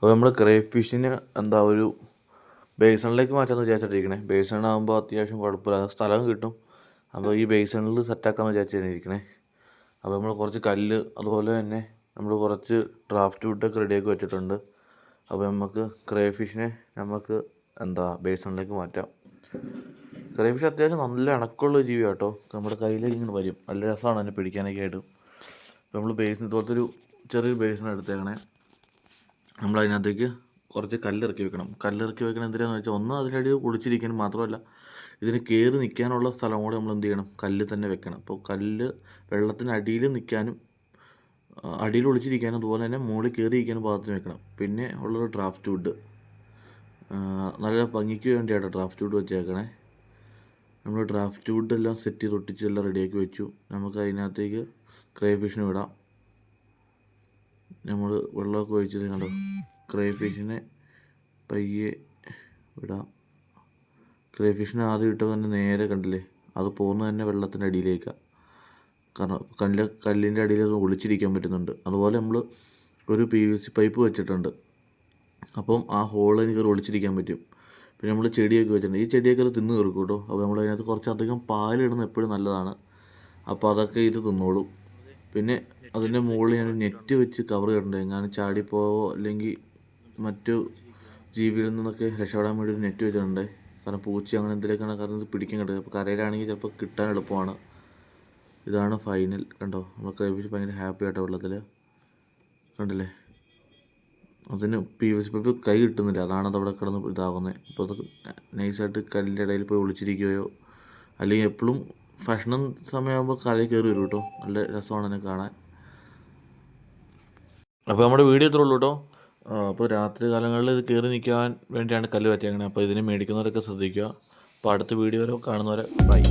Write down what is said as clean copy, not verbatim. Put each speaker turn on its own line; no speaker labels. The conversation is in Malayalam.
അപ്പോൾ നമ്മൾ ക്രേഫിഷിന് ഒരു ബേസണിലേക്ക് മാറ്റാമെന്ന് വിചാരിച്ചിട്ടിരിക്കണേ. ബേസണാകുമ്പോൾ അത്യാവശ്യം കുഴപ്പമില്ല, സ്ഥലം കിട്ടും. അപ്പോൾ ഈ ബേസണിൽ സെറ്റാക്കാമെന്ന് വിചാരിച്ചിരിക്കണേ. അപ്പോൾ നമ്മൾ കുറച്ച് കല്ല്, അതുപോലെ തന്നെ നമ്മൾ കുറച്ച് ഡ്രാഫ്റ്റ് വുഡൊക്കെ റെഡിയാക്കി വെച്ചിട്ടുണ്ട്. അപ്പോൾ നമുക്ക് ക്രേഫിഷിനെ ബേസണിലേക്ക് മാറ്റാം. ക്രേഫിഷ് അത്യാവശ്യം നല്ല ഇണക്കമുള്ള ജീവി കേട്ടോ. നമ്മുടെ കയ്യിലേക്ക് ഇങ്ങനെ വരും, നല്ല രസമാണ് അതിനെ പിടിക്കാനൊക്കെ ആയിട്ട്. അപ്പോൾ നമ്മൾ ഇതുപോലത്തെ ഒരു ചെറിയൊരു ബേസൺ എടുത്തേക്കണേ. നമ്മളതിനകത്തേക്ക് കുറച്ച് കല്ലിറക്കി വെക്കണം. കല്ലിറക്കി വെക്കണം എന്തിനാണെന്ന് വെച്ചാൽ, ഒന്ന് അതിനടിയിൽ ഒളിച്ചിരിക്കാനും, മാത്രമല്ല ഇതിന് കയറി നിൽക്കാനുള്ള സ്ഥലം കൂടെ നമ്മൾ എന്ത് ചെയ്യണം, കല്ല് തന്നെ വെക്കണം. അപ്പോൾ കല്ല് വെള്ളത്തിനടിയിൽ നിൽക്കാനും അടിയിൽ ഒളിച്ചിരിക്കാനും അതുപോലെ തന്നെ മുകളിൽ കയറി ഇരിക്കാനും പാകത്തിന് വെക്കണം. പിന്നെ ഉള്ളത് ഡ്രാഫ്റ്റ് വുഡ്. നല്ല ഭംഗിക്ക് വേണ്ടിയാണ് ഡ്രാഫ്റ്റ് വുഡ് വെച്ചേക്കണേ. നമ്മൾ ഡ്രാഫ്റ്റ് വുഡെല്ലാം സെറ്റ് ചെയ്ത് ഒട്ടിച്ച് എല്ലാം റെഡിയാക്കി വെച്ചു. നമുക്ക് അതിനകത്തേക്ക് ക്രേഫിഷിനെ വിടാം. നമ്മൾ വെള്ളമൊക്കെ ഒഴിച്ചത് കണ്ടോ, ക്രേഫിഷിനെ പയ്യെ വിടാം. ക്രേഫിഷിനെ ആദ്യം ഇട്ടപ്പോൾ തന്നെ നേരെ കണ്ടില്ലേ, അത് പോകുന്നത് തന്നെ വെള്ളത്തിൻ്റെ അടിയിലേക്കാണ്. കാരണം കല്ലിൻ്റെ അടിയിൽ അത് ഒളിച്ചിരിക്കാൻ പറ്റുന്നുണ്ട്. അതുപോലെ നമ്മൾ ഒരു PVC പൈപ്പ് വെച്ചിട്ടുണ്ട്. അപ്പം ആ ഹോളിൽ കയറി ഒളിച്ചിരിക്കാൻ പറ്റും. പിന്നെ നമ്മൾ ചെടിയൊക്കെ വെച്ചിട്ടുണ്ട്. ഈ ചെടിയൊക്കെ അത് തിന്ന് തീർക്കും കേട്ടോ. അപ്പോൾ നമ്മൾ അതിനകത്ത് കുറച്ചധികം പാലിടുന്നത് എപ്പോഴും നല്ലതാണ്. അപ്പോൾ അതൊക്കെ ഇത് തിന്നോളും. പിന്നെ അതിൻ്റെ മുകളിൽ ഞാൻ നെറ്റ് വെച്ച് കവർ ചെയ്തിട്ടുണ്ട്. എങ്ങാനും ചാടിപ്പോവോ അല്ലെങ്കിൽ മറ്റു ജീവികളിൽ നിന്നൊക്കെ രക്ഷപ്പെടാൻ വേണ്ടി ഒരു നെറ്റ് വെച്ചിട്ടുണ്ട്. കാരണം പൂച്ച അങ്ങനെ എന്തെങ്കിലുമൊക്കെയാണ്, കാരണം ഇത് പിടിക്കാൻ കിട്ടും. അപ്പോൾ കരയിലാണെങ്കിൽ ചിലപ്പോൾ കിട്ടാൻ എളുപ്പമാണ്. ഇതാണ് ഫൈനൽ. കണ്ടോ, നമ്മൾ ക്രേഫിഷ് ഭയങ്കര ഹാപ്പി ആയിട്ടോ വെള്ളത്തിൽ. കണ്ടില്ലേ, അതിന് PVC പൈപ്പ് കൈ കിട്ടുന്നില്ല, അതാണ് അതവിടെ കിടന്ന് ഇതാകുന്നത്. അപ്പോൾ അത് നൈസായിട്ട് കല്ലിൻ്റെ ഇടയിൽ പോയി ഒളിച്ചിരിക്കുകയോ, അല്ലെങ്കിൽ എപ്പോഴും ഭക്ഷണം സമയമാകുമ്പോൾ കരയിൽ കയറി വരും കേട്ടോ. നല്ല രസമാണ് എന്നെ കാണാൻ. അപ്പോൾ നമ്മുടെ വീഡിയോ ഇത്രേ ഉള്ളൂ കേട്ടോ. അപ്പോൾ രാത്രി കാലങ്ങളിൽ ഇത് കയറി നിൽക്കാൻ വേണ്ടിയാണ് കല്ല് വെച്ചേക്കണേ. അപ്പോൾ ഇതിനെ മേടിക്കുന്നവരൊക്കെ ശ്രദ്ധിക്കുക. അപ്പോൾ അടുത്ത വീഡിയോ വരെ കാണുന്നവരെ ബൈ.